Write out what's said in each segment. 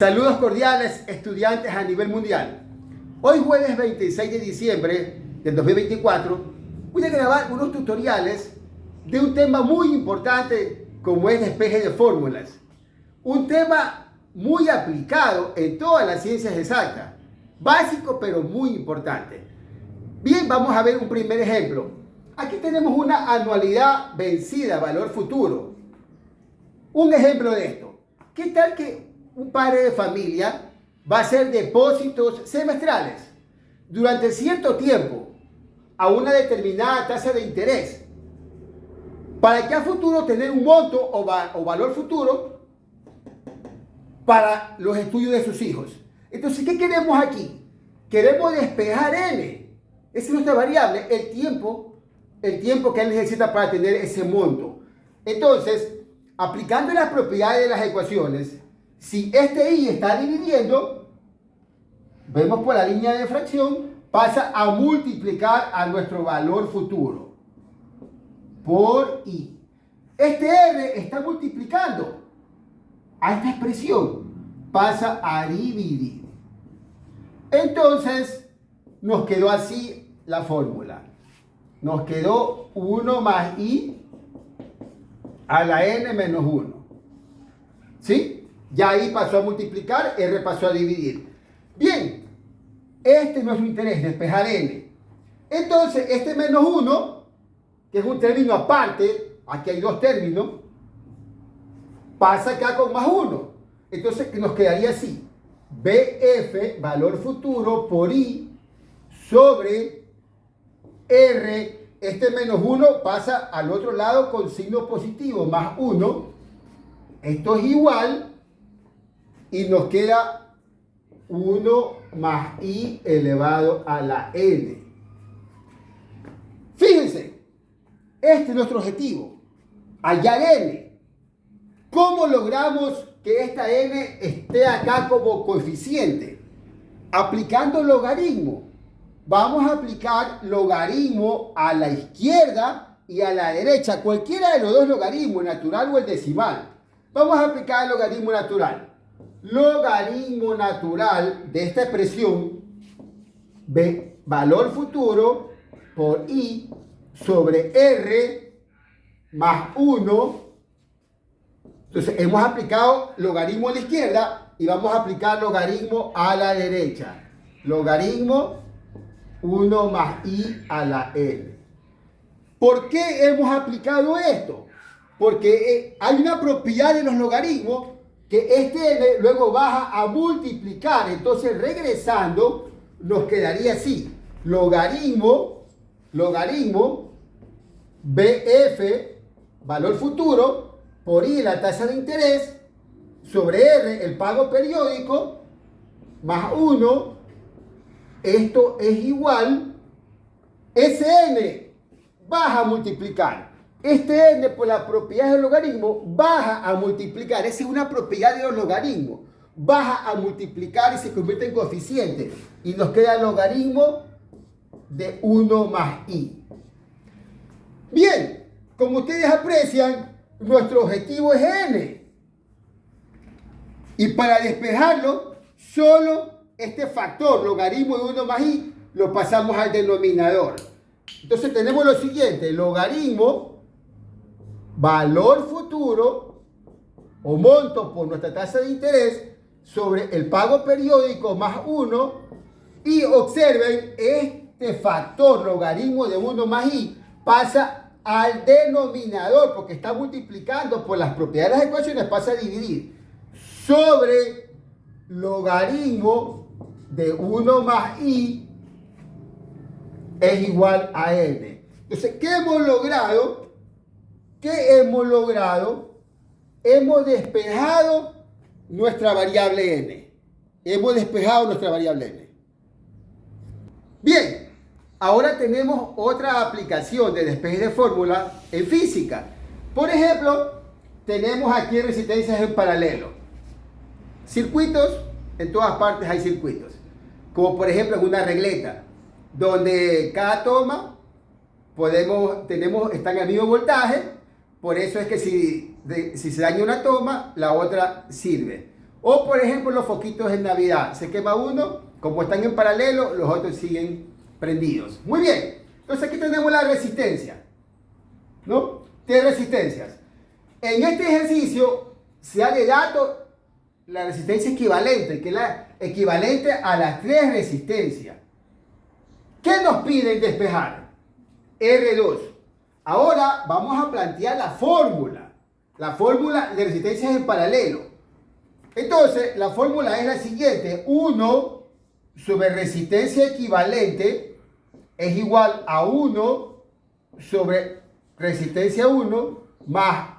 Saludos cordiales, estudiantes a nivel mundial. Hoy jueves 26 de diciembre del 2024 voy a grabar unos tutoriales de un tema muy importante como es despeje de fórmulas. Un tema muy aplicado en todas las ciencias exactas. Básico pero muy importante. Bien, vamos a ver un primer ejemplo. Aquí tenemos una anualidad vencida, valor futuro. Un ejemplo de esto. ¿Qué tal que un padre de familia va a hacer depósitos semestrales durante cierto tiempo a una determinada tasa de interés para que a futuro tener un monto o valor futuro para los estudios de sus hijos? Entonces, ¿qué queremos aquí? Queremos despejar n. Esa es nuestra variable, el tiempo que él necesita para tener ese monto. Entonces, aplicando las propiedades de las ecuaciones, si este i está dividiendo, vemos por la línea de fracción, pasa a multiplicar a nuestro valor futuro por i. Este r está multiplicando a esta expresión, pasa a dividir. Entonces, nos quedó así la fórmula. Nos quedó 1 más i a la n menos 1. ¿Sí? Ya ahí pasó a multiplicar, r pasó a dividir. Bien, este es nuestro interés, despejar n. Entonces, este menos 1, que es un término aparte, aquí hay dos términos, pasa acá con más 1. Entonces, nos quedaría así. BF, valor futuro, por I, sobre R. Este menos 1 pasa al otro lado con signo positivo, más 1. Esto es igual. Y nos queda 1 más i elevado a la n. Fíjense, este es nuestro objetivo, hallar n. ¿Cómo logramos que esta n esté acá como coeficiente? Aplicando logaritmo. Vamos a aplicar logaritmo a la izquierda y a la derecha, cualquiera de los dos logaritmos, el natural o el decimal. Vamos a aplicar el logaritmo natural. Logaritmo natural de esta expresión, B, valor futuro por I sobre R más 1. Entonces hemos aplicado logaritmo a la izquierda y vamos a aplicar logaritmo a la derecha. Logaritmo 1 más I a la N. ¿Por qué hemos aplicado esto? Porque hay una propiedad de los logaritmos que este n luego baja a multiplicar. Entonces, regresando, nos quedaría así. Logaritmo BF, valor futuro, por I, la tasa de interés, sobre R, el pago periódico, más 1. Esto es igual. Sn baja a multiplicar. Este n, por la propiedad del logaritmo, baja a multiplicar. Esa es una propiedad de los logaritmos. Baja a multiplicar y se convierte en coeficiente. Y nos queda el logaritmo de 1 más i. Bien, como ustedes aprecian, nuestro objetivo es n. Y para despejarlo, solo este factor, logaritmo de 1 más i, lo pasamos al denominador. Entonces tenemos lo siguiente, logaritmo valor futuro o monto por nuestra tasa de interés sobre el pago periódico más 1, y observen, este factor logaritmo de 1 más i pasa al denominador porque está multiplicando por las propiedades de las ecuaciones, pasa a dividir sobre logaritmo de 1 más i es igual a n. Entonces, ¿qué hemos logrado? Hemos despejado nuestra variable n. Bien, ahora tenemos otra aplicación de despeje de fórmula en física. Por ejemplo, tenemos aquí resistencias en paralelo. Circuitos, en todas partes hay circuitos. Como por ejemplo en una regleta, donde cada toma están al mismo voltaje. Por eso es que si se daña una toma, la otra sirve. O por ejemplo los foquitos en Navidad. Se quema uno, como están en paralelo, los otros siguen prendidos. Muy bien. Entonces aquí tenemos la resistencia, ¿no? Tres resistencias. En este ejercicio se ha dado la resistencia equivalente, que es la equivalente a las tres resistencias. ¿Qué nos piden despejar? R2. Ahora vamos a plantear la fórmula. La fórmula de resistencias en paralelo. Entonces, la fórmula es la siguiente. 1 sobre resistencia equivalente es igual a 1 sobre resistencia 1 más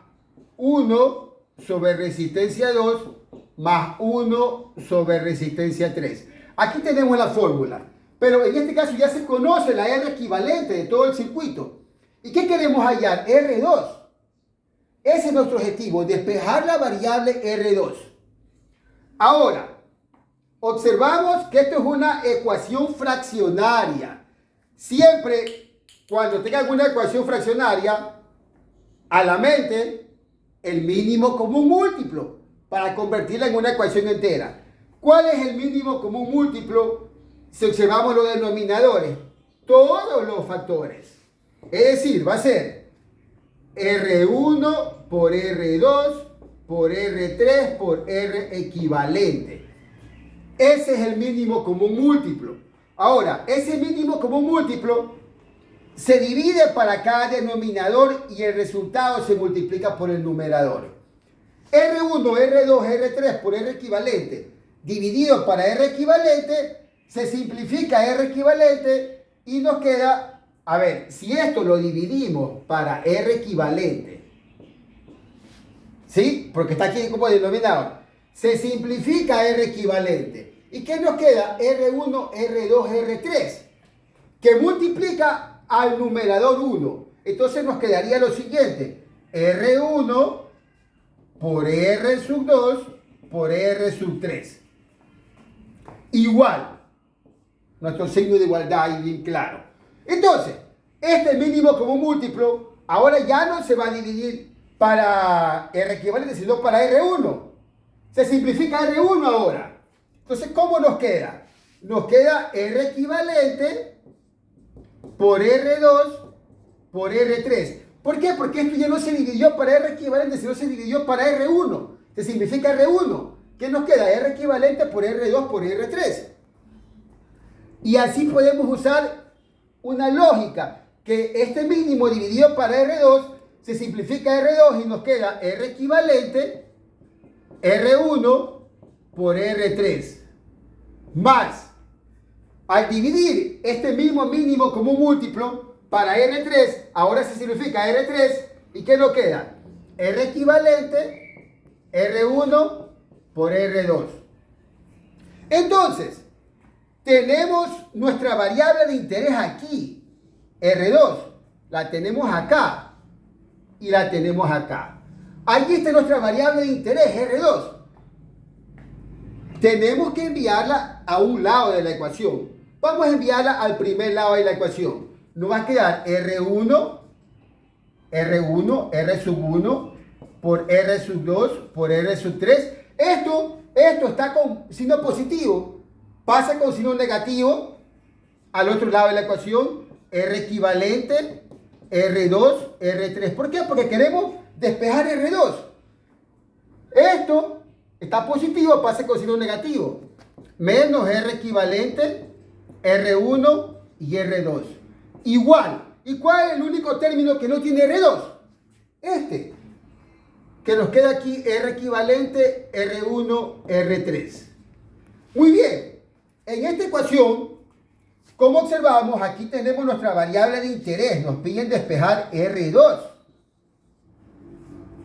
1 sobre resistencia 2 más 1 sobre resistencia 3. Aquí tenemos la fórmula. Pero en este caso ya se conoce la R equivalente de todo el circuito. ¿Y qué queremos hallar? R2. Ese es nuestro objetivo, despejar la variable R2. Ahora, observamos que esto es una ecuación fraccionaria. Siempre, cuando tengan una ecuación fraccionaria, a la mente, el mínimo común múltiplo para convertirla en una ecuación entera. ¿Cuál es el mínimo común múltiplo si observamos los denominadores? Todos los factores. Es decir, va a ser R1 por R2 por R3 por R equivalente. Ese es el mínimo común múltiplo. Ahora, ese mínimo común múltiplo se divide para cada denominador y el resultado se multiplica por el numerador. R1, R2, R3 por R equivalente dividido para R equivalente, se simplifica R equivalente y nos queda, a ver, si esto lo dividimos para R equivalente, ¿sí? Porque está aquí como denominador. Se simplifica R equivalente. ¿Y qué nos queda? R1, R2, R3, que multiplica al numerador 1. Entonces nos quedaría lo siguiente. R1 por R sub 2 por R sub 3. Igual. Nuestro signo de igualdad ahí bien claro. Entonces, este mínimo común múltiplo ahora ya no se va a dividir para R equivalente, sino para R1. Se simplifica R1 ahora. Entonces, ¿cómo nos queda? Nos queda R equivalente por R2 por R3. ¿Por qué? Porque esto ya no se dividió para R equivalente, sino se dividió para R1. Se simplifica R1. ¿Qué nos queda? R equivalente por R2 por R3. Y así podemos usar una lógica, que este mínimo dividido para R2 se simplifica R2 y nos queda R equivalente R1 por R3 más, al dividir este mismo mínimo común múltiplo para R3, ahora se simplifica R3 y ¿qué nos queda? R equivalente R1 por R2. Entonces, tenemos nuestra variable de interés aquí, R2, la tenemos acá y la tenemos acá. Aquí está nuestra variable de interés, R2. Tenemos que enviarla a un lado de la ecuación. Vamos a enviarla al primer lado de la ecuación. Nos va a quedar R1, R sub 1 por R sub 2 por R sub 3. Esto está con signo positivo. Pasa con signo negativo al otro lado de la ecuación. R equivalente, R2, R3. ¿Por qué? Porque queremos despejar R2. Esto está positivo, pasa con signo negativo. Menos R equivalente, R1 y R2. Igual. ¿Y cuál es el único término que no tiene R2? Este. Que nos queda aquí R equivalente, R1, R3. Muy bien. En esta ecuación, como observamos, aquí tenemos nuestra variable de interés. Nos piden despejar R2.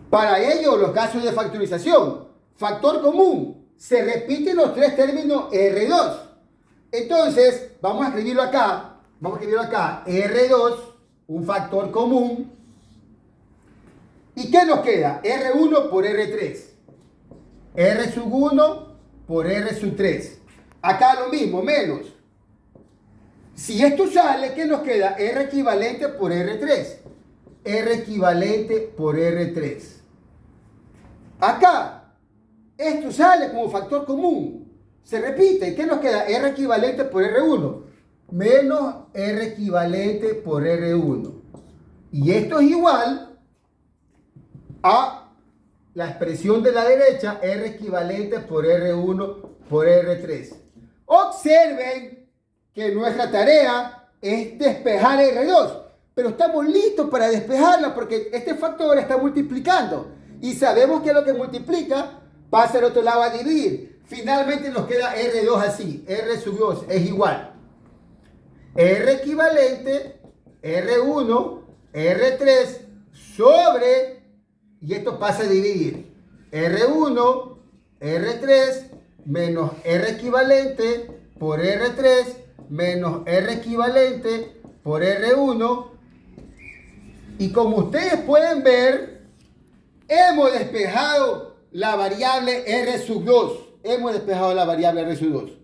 Para ello, los casos de factorización. Factor común. Se repiten los tres términos R2. Entonces, vamos a escribirlo acá. Vamos a escribirlo acá. R2, un factor común. ¿Y qué nos queda? R1 por R3. R sub 1 por R sub 3. Acá lo mismo, menos. Si esto sale, ¿qué nos queda? R equivalente por R3. R equivalente por R3. Acá, esto sale como factor común. Se repite. ¿Qué nos queda? R equivalente por R1 menos R equivalente por R1. Y esto es igual a la expresión de la derecha, R equivalente por R1 por R3. Observen que nuestra tarea es despejar R2, pero estamos listos para despejarla porque este factor está multiplicando y sabemos que lo que multiplica pasa al otro lado a dividir. Finalmente nos queda R2 así, R sub 2 es igual. R equivalente, R1, R3 sobre, y esto pasa a dividir, R1, R3 menos R equivalente por R3 menos R equivalente por R1. Y como ustedes pueden ver, hemos despejado la variable R sub 2. Hemos despejado la variable R sub 2.